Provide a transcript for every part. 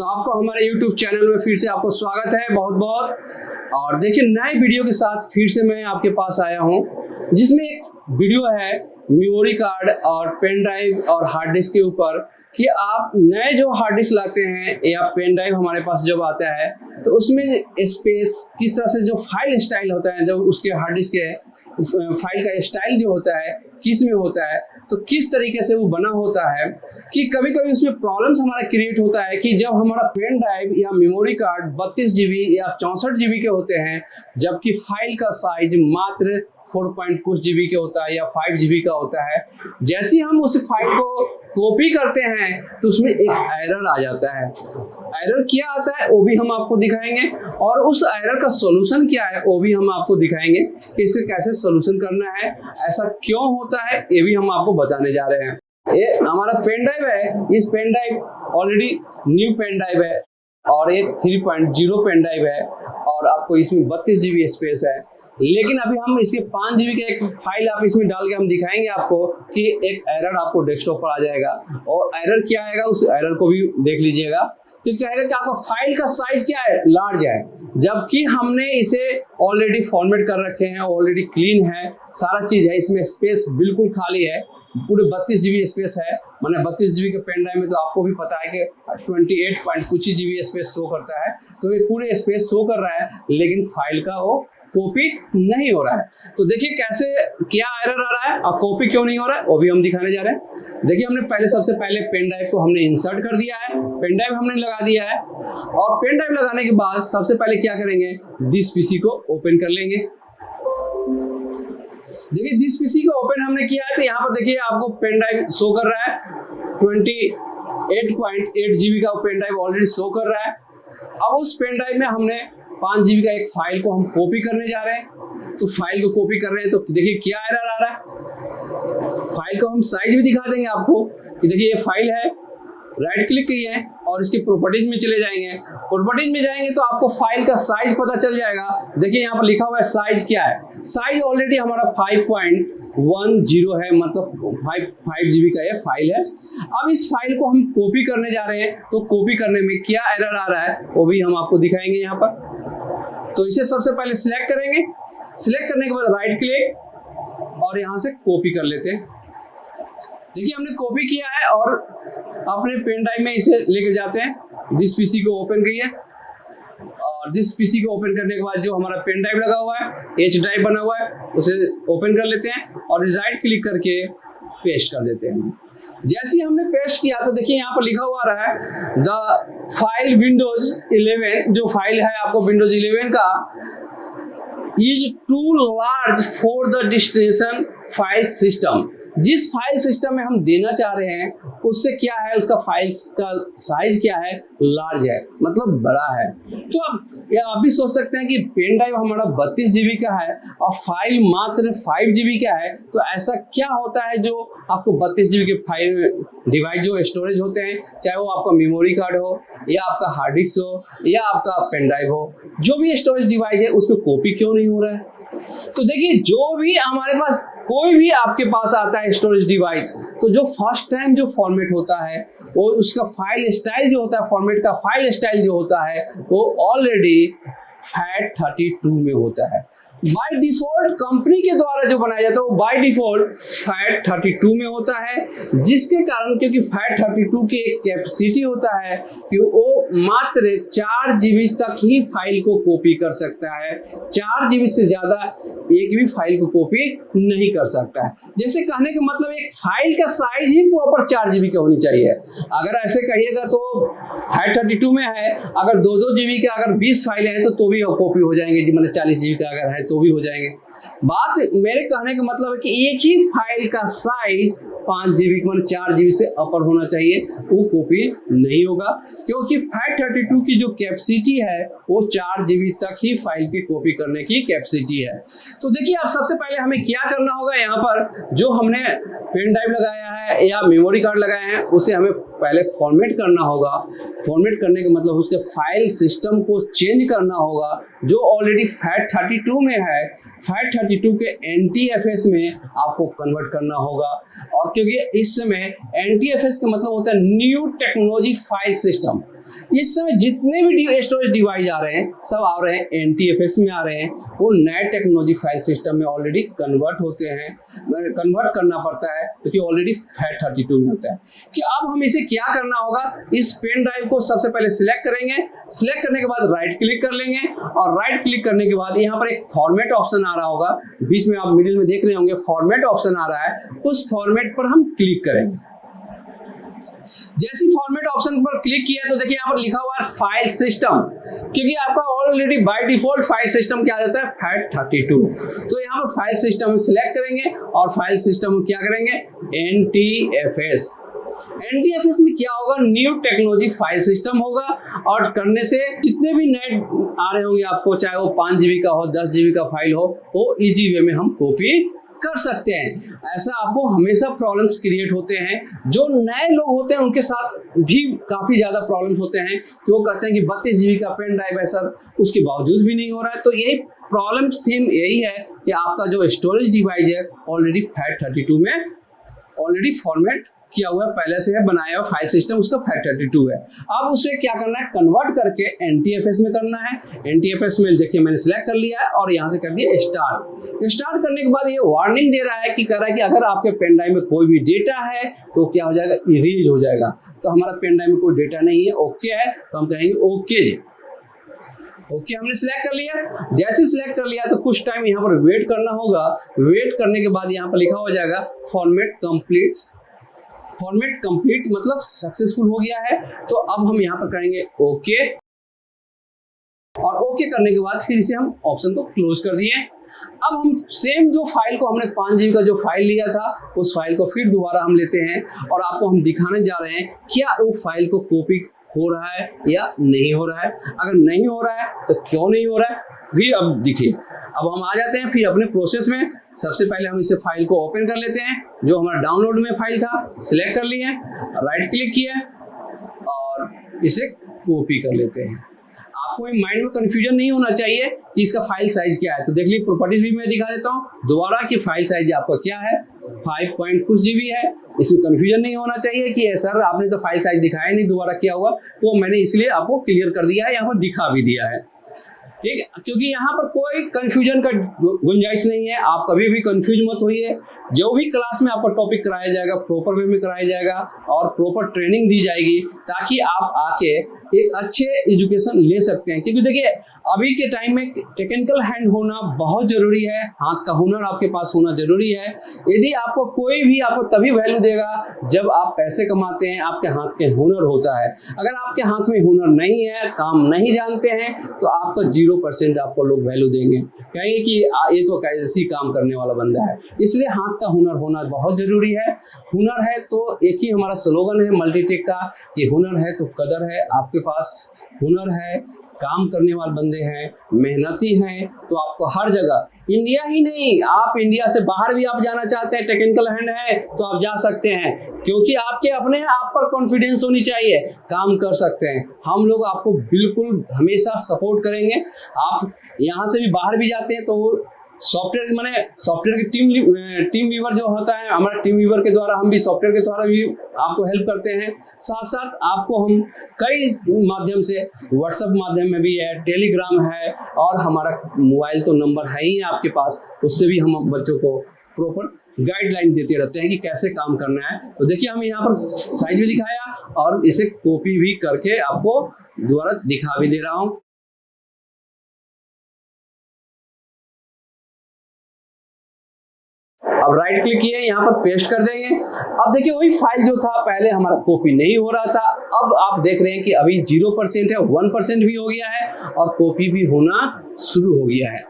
तो आपको हमारे YouTube चैनल में फिर से आपको स्वागत है बहुत बहुत। और देखिए नए वीडियो के साथ फिर से मैं आपके पास आया हूं, जिसमें एक वीडियो है मेमोरी कार्ड और पेन ड्राइव और हार्ड डिस्क के ऊपर कि आप नए जो हार्ड डिस्क लाते हैं या पेन ड्राइव हमारे पास जब आता है तो उसमें स्पेस किस तरह से जो फाइल स्टाइल होता है, जब उसके हार्ड डिस्क के फाइल का स्टाइल जो होता है किस में होता है, तो किस तरीके से वो बना होता है कि कभी कभी उसमें प्रॉब्लम्स हमारा क्रिएट होता है कि जब हमारा पेन ड्राइव या मेमोरी कार्ड 32 GB या 64 GB के होते हैं, जबकि फाइल का साइज मात्र 4 कुछ GB के होता है या 5 GB का होता है। जैसे ही हम उस फाइल को कॉपी करते हैं तो उसमें एक एरर आ जाता है। एरर क्या आता है वो भी हम आपको दिखाएंगे, और उस एरर का सॉल्यूशन क्या है वो भी हम आपको दिखाएंगे कि इसे कैसे सॉल्यूशन करना है, ऐसा क्यों होता है ये भी हम आपको बताने जा रहे हैं। ये हमारा पेन ड्राइव है, इस pen drive already new pen drive है और ये 3.0 पेन ड्राइव है और आपको इसमें 32 GB स्पेस है। लेकिन अभी हम इसके 5 GB का एक फाइल आप इसमें डाल के हम दिखाएंगे आपको कि एक एरर आपको डेस्कटॉप पर आ जाएगा, और एरर क्या आएगा उस एरर को भी देख लीजिएगा। तो क्या है कि आपका फाइल का साइज क्या है, लार्ज है, जबकि हमने इसे ऑलरेडी फॉर्मेट कर रखे हैं, ऑलरेडी क्लीन है, सारा चीज है, इसमें स्पेस बिल्कुल खाली है, पूरे 32 GB स्पेस है। मैंने 32 GB के पेन ड्राइव में तो आपको भी पता है कि 28 कुछ GB स्पेस शो करता है, तो ये पूरे स्पेस शो कर रहा है, लेकिन फाइल का वो कॉपी नहीं हो रहा है। तो देखिए कैसे क्या एरर आ रहा है और कॉपी क्यों नहीं हो रहा है वो भी हम दिखाने जा रहे हैं। देखिए हमने सबसे पहले पेन ड्राइव को हमने इंसर्ट कर दिया है, पेन ड्राइव हमने लगा दिया है, और पेन ड्राइव लगाने के बाद सबसे पहले क्या करेंगे, दिस पीसी को ओपन कर लेंगे। देखिए दिस पीसी को ओपन हमने किया है तो यहाँ पर देखिए आपको पेन ड्राइव शो कर रहा है, 28.8 GB का पेन ड्राइव ऑलरेडी शो कर रहा है। अब उस पेन ड्राइव में हमने 5 GB का एक फाइल को हम कॉपी करने जा रहे हैं। तो फाइल को कॉपी कर रहे हैं तो देखिए क्या एरर आ रहा है। फाइल को हम साइज भी दिखा देंगे आपको कि देखिए ये फाइल है, राइट क्लिक किए और इसकी प्रॉपर्टीज में चले जाएंगे। प्रॉपर्टीज में जाएंगे तो आपको फाइल का साइज पता चल जाएगा। देखिए यहाँ पर लिखा हुआ है साइज क्या है, साइज ऑलरेडी हमारा 5.10 है, मतलब 5 GB का ये फाइल है। अब इस फाइल को हम कॉपी करने जा रहे हैं, तो कॉपी करने में क्या एरर आ रहा है वो भी हम आपको दिखाएंगे यहाँ पर। तो इसे सबसे पहले सिलेक्ट करेंगे, सिलेक्ट करने के बाद राइट क्लिक और यहाँ से कॉपी कर लेते हैं। देखिए हमने कॉपी किया है और अपने पेन ड्राइव में इसे लेके जाते हैं। दिस पीसी को ओपन करिए और दिस पीसी को ओपन करने के बाद जो हमारा पेन ड्राइव लगा हुआ है, एच ड्राइव बना हुआ है, उसे ओपन कर लेते हैं और राइट क्लिक करके पेस्ट कर देते हैं। जैसे ही हमने पेस्ट किया तो देखिए यहाँ पर लिखा हुआ रहा है द फाइल विंडोज 11, जो फाइल है आपको विंडोज 11 का, is too large for the destination file system. जिस फाइल सिस्टम में हम देना चाह रहे हैं उससे क्या है, उसका फाइल्स का साइज क्या है, लार्ज है, मतलब बड़ा है। तो आप भी सोच सकते हैं कि पेन ड्राइव हमारा 32 GB का है और फाइल मात्र 5 GB का है, तो ऐसा क्या होता है जो आपको 32 GB के फाइल डिवाइस जो स्टोरेज होते हैं, चाहे वो आपका मेमोरी कार्ड हो या आपका हार्ड डिस्क हो या आपका पेन ड्राइव हो, जो भी स्टोरेज डिवाइस है उसमें कॉपी क्यों नहीं हो रहा है। तो देखिए जो भी हमारे पास कोई भी आपके पास आता है स्टोरेज डिवाइस, तो जो फर्स्ट टाइम जो फॉर्मेट होता है वो उसका फाइल स्टाइल जो होता है, फॉर्मेट का फाइल स्टाइल जो होता है वो ऑलरेडी FAT32 में होता है। बाय डिफॉल्ट कंपनी के द्वारा जो बनाया जाता है वो बाय डिफॉल्ट FAT32 में होता है, जिसके कारण क्योंकि FAT32 की एक कैपेसिटी होता है कि वो मात्र 4 GB तक ही फाइल को कॉपी कर सकता है, 4 GB से ज्यादा एक भी फाइल को कॉपी नहीं कर सकता है। जैसे कहने का मतलब एक फाइल का साइज ही प्रॉपर 4 GB का होनी चाहिए। अगर ऐसे कहिएगा तो FAT32 में है, अगर 2-2 GB का अगर 20 फाइलें हैं तो भी कॉपी हो जाएंगे, जी मतलब 40 GB का अगर है तो भी हो जाएंगे। बात मेरे कहने का मतलब है कि एक ही फाइल का साइज 5 GB मतलब 4 GB से अपर होना चाहिए, वो कॉपी नहीं होगा, क्योंकि FAT32 की जो कैपेसिटी है वो 4 GB तक ही फाइल की कॉपी करने की कैपेसिटी है। तो देखिए अब सबसे पहले हमें क्या करना होगा, यहाँ पर जो हमने पेन ड्राइव लगाया है या मेमोरी कार्ड लगाए हैं उसे हमें पहले फॉर्मेट करना होगा। फॉर्मेट करने का मतलब उसके फाइल सिस्टम को चेंज करना होगा जो ऑलरेडी FAT32 में है, FAT32 के NTFS में आपको कन्वर्ट करना होगा। और क्योंकि इस समय NTFS का मतलब होता है न्यू टेक्नोलॉजी फाइल सिस्टम, इस समय जितने भी स्टोरेज डिवाइस आ रहे हैं सब आ रहे हैं NTFS में आ रहे हैं, वो नए टेक्नोलॉजी फाइल सिस्टम में ऑलरेडी कन्वर्ट होते हैं, कन्वर्ट करना पड़ता है क्योंकि ऑलरेडी FAT32 में होता है। कि अब हम इसे क्या करना होगा, इस पेन ड्राइव को सबसे पहले सिलेक्ट करेंगे, सिलेक्ट करने के बाद राइट क्लिक कर लेंगे और राइट क्लिक करने के बाद यहाँ पर एक फॉर्मेट ऑप्शन आ रहा होगा, बीच में आप मिडिल में देख रहे होंगे फॉर्मेट ऑप्शन आ रहा है, उस फॉर्मेट पर हम क्लिक करेंगे। जैसे फॉर्मेट ऑप्शन पर क्लिक किया तो देखिए यहाँ पर लिखा हुआ है फाइल सिस्टम, क्योंकि आपका already by default file system क्या रहता है, FAT32। तो यहाँ पर फाइल सिस्टम सिलेक्ट करेंगे और फाइल सिस्टम क्या करेंगे, NTFS। NTFS में क्या होगा, न्यू टेक्नोलॉजी फाइल सिस्टम होगा, और करने से जितने भी नए आ रहे होंगे आपको, चाहे वो 5 GB का हो, 10 GB का फाइल हो, वो इजी वे में हम कॉपी कर सकते हैं। ऐसा आपको हमेशा प्रॉब्लम्स क्रिएट होते हैं, जो नए लोग होते हैं उनके साथ भी काफ़ी ज़्यादा प्रॉब्लम्स होते हैं कि वो कहते हैं कि 32 GB का पेन ड्राइव है सर, उसके बावजूद भी नहीं हो रहा है। तो यही प्रॉब्लम सेम यही है कि आपका जो स्टोरेज डिवाइस है ऑलरेडी FAT32 में ऑलरेडी फॉर्मेट किया हुआ है, पहले से है बनाया हुआ फाइल सिस्टम उसका FAT32 है। अब उसे क्या करना है, कन्वर्ट करके NTFS में करना है। NTFS में देखिए मैंने सिलेक्ट कर लिया है और यहाँ से कर दिया स्टार्ट करने के बाद ये वार्निंग दे रहा है कि कह रहा है कि अगर आपके पेन ड्राइव में कोई भी डेटा है तो क्या हो जाएगा, इरेज हो जाएगा। तो हमारा पेन ड्राइव में कोई डेटा नहीं है, ओके है, तो हम कहेंगे ओके जी। ओके हमने सिलेक्ट कर लिया। जैसे सिलेक्ट कर लिया तो कुछ टाइम यहाँ पर वेट करना होगा। वेट करने के बाद यहाँ पर लिखा हो जाएगा फॉर्मेट कंप्लीट मतलब सक्सेसफुल हो गया है। तो अब हम यहाँ पर करेंगे ओके, और ओके करने के बाद फिर इसे हम ऑप्शन को क्लोज कर दिए। अब हम सेम जो फाइल को हमने 5 GB का जो फाइल लिया था उस फाइल को फिर दोबारा हम लेते हैं और आपको हम दिखाने जा रहे हैं क्या वो फाइल को कॉपी हो रहा है या नहीं हो रहा है। अगर नहीं हो रहा है तो क्यों नहीं हो रहा है भी अब देखिए। अब हम आ जाते हैं फिर अपने प्रोसेस में। सबसे पहले हम इसे फाइल को ओपन कर लेते हैं, जो हमारा डाउनलोड में फाइल था सिलेक्ट कर लिए, राइट क्लिक किया और इसे कॉपी कर लेते हैं। आपको माइंड में कंफ्यूजन नहीं होना चाहिए कि इसका फाइल साइज क्या है। तो देख लीजिए प्रॉपर्टीज भी मैं दिखा देता हूँ दोबारा कि फाइल साइज आपका क्या है, 5 पॉइंट कुछ GB है। इसमें कंफ्यूजन नहीं होना चाहिए कि सर आपने तो फाइल साइज दिखाया नहीं, दोबारा क्या हुआ। तो मैंने इसलिए आपको क्लियर कर दिया है, यहाँ पर दिखा भी दिया है, ठीक, क्योंकि यहाँ पर कोई कंफ्यूजन का गुंजाइश नहीं है। आप कभी भी कंफ्यूज मत होइए। जो भी क्लास में आपको टॉपिक कराया जाएगा प्रॉपर वे में कराया जाएगा और प्रॉपर ट्रेनिंग दी जाएगी, ताकि आप आके एक अच्छे एजुकेशन ले सकते हैं। क्योंकि देखिए अभी के टाइम में टेक्निकल हैंड होना बहुत जरूरी है, हाथ का हुनर आपके पास होना जरूरी है। यदि आपको कोई भी आपको तभी वैल्यू देगा जब आप पैसे कमाते हैं, आपके हाथ के हुनर होता है। अगर आपके हाथ में हुनर नहीं है, काम नहीं जानते हैं, तो आपको 0% आपको लोग वैल्यू देंगे, कहेंगे कि ये तो कैसे काम करने वाला बंदा है। इसलिए हाथ का हुनर होना बहुत जरूरी है। हुनर है तो एक ही हमारा स्लोगन है मल्टीटेक का कि हुनर है तो कदर है। आपके पास हुनर है, काम करने वाले बंदे हैं, मेहनती हैं, तो आपको हर जगह, इंडिया ही नहीं, आप इंडिया से बाहर भी आप जाना चाहते हैं, टेक्निकल हैंड है तो आप जा सकते हैं। क्योंकि आपके अपने आप पर कॉन्फिडेंस होनी चाहिए, काम कर सकते हैं। हम लोग आपको बिल्कुल हमेशा सपोर्ट करेंगे। आप यहाँ से भी बाहर भी जाते हैं तो सॉफ्टवेयर की टीम वीवर जो होता है, हमारा टीम वीवर के द्वारा हम भी सॉफ्टवेयर के द्वारा भी आपको हेल्प करते हैं। साथ साथ आपको हम कई माध्यम से, व्हाट्सएप माध्यम में भी है, टेलीग्राम है, और हमारा मोबाइल तो नंबर है ही आपके पास, उससे भी हम बच्चों को प्रॉपर गाइडलाइन देते रहते हैं कि कैसे काम करना है। तो देखिए हम यहाँ पर साइज भी दिखाया और इसे कॉपी भी करके आपको दोबारा दिखा भी दे रहा हूँ। अब राइट क्लिक किए, यहाँ पर पेस्ट कर देंगे। अब देखिए वही फाइल जो था पहले हमारा कॉपी नहीं हो रहा था, अब आप देख रहे हैं कि अभी 0% है, 1% भी हो गया है और कॉपी भी होना शुरू हो गया है।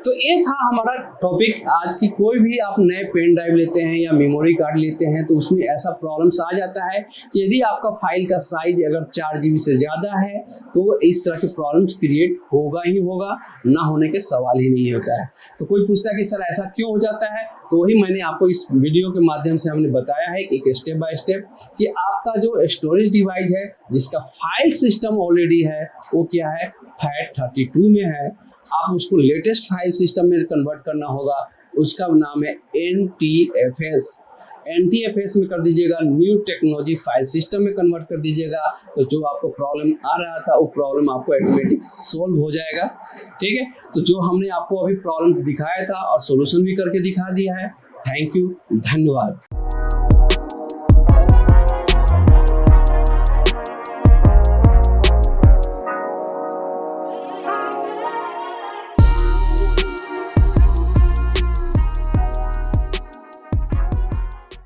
तो ये था हमारा टॉपिक आज की। कोई भी आप नए पेन ड्राइव लेते हैं या मेमोरी कार्ड लेते हैं तो उसमें ऐसा प्रॉब्लम्स आ जाता है कि यदि आपका फाइल का साइज अगर 4 GB से ज़्यादा है तो इस तरह के प्रॉब्लम्स क्रिएट होगा ही होगा, ना होने के सवाल ही नहीं होता है। तो कोई पूछता है कि सर ऐसा क्यों हो जाता है, तो वही मैंने आपको इस वीडियो के माध्यम से हमने बताया है कि एक स्टेप बाय स्टेप कि आपका जो स्टोरेज डिवाइस है जिसका फाइल सिस्टम ऑलरेडी है वो क्या है, FAT32 में है। आप उसको लेटेस्ट फाइल सिस्टम में कन्वर्ट करना होगा, उसका नाम है NTFS। NTFS में कर दीजिएगा, न्यू टेक्नोलॉजी फाइल सिस्टम में कन्वर्ट कर दीजिएगा, तो जो आपको प्रॉब्लम आ रहा था वो प्रॉब्लम आपको ऑटोमेटिक सोल्व हो जाएगा। ठीक है, तो जो हमने आपको अभी प्रॉब्लम दिखाया था और सोल्यूशन भी करके दिखा दिया है। थैंक यू, धन्यवाद।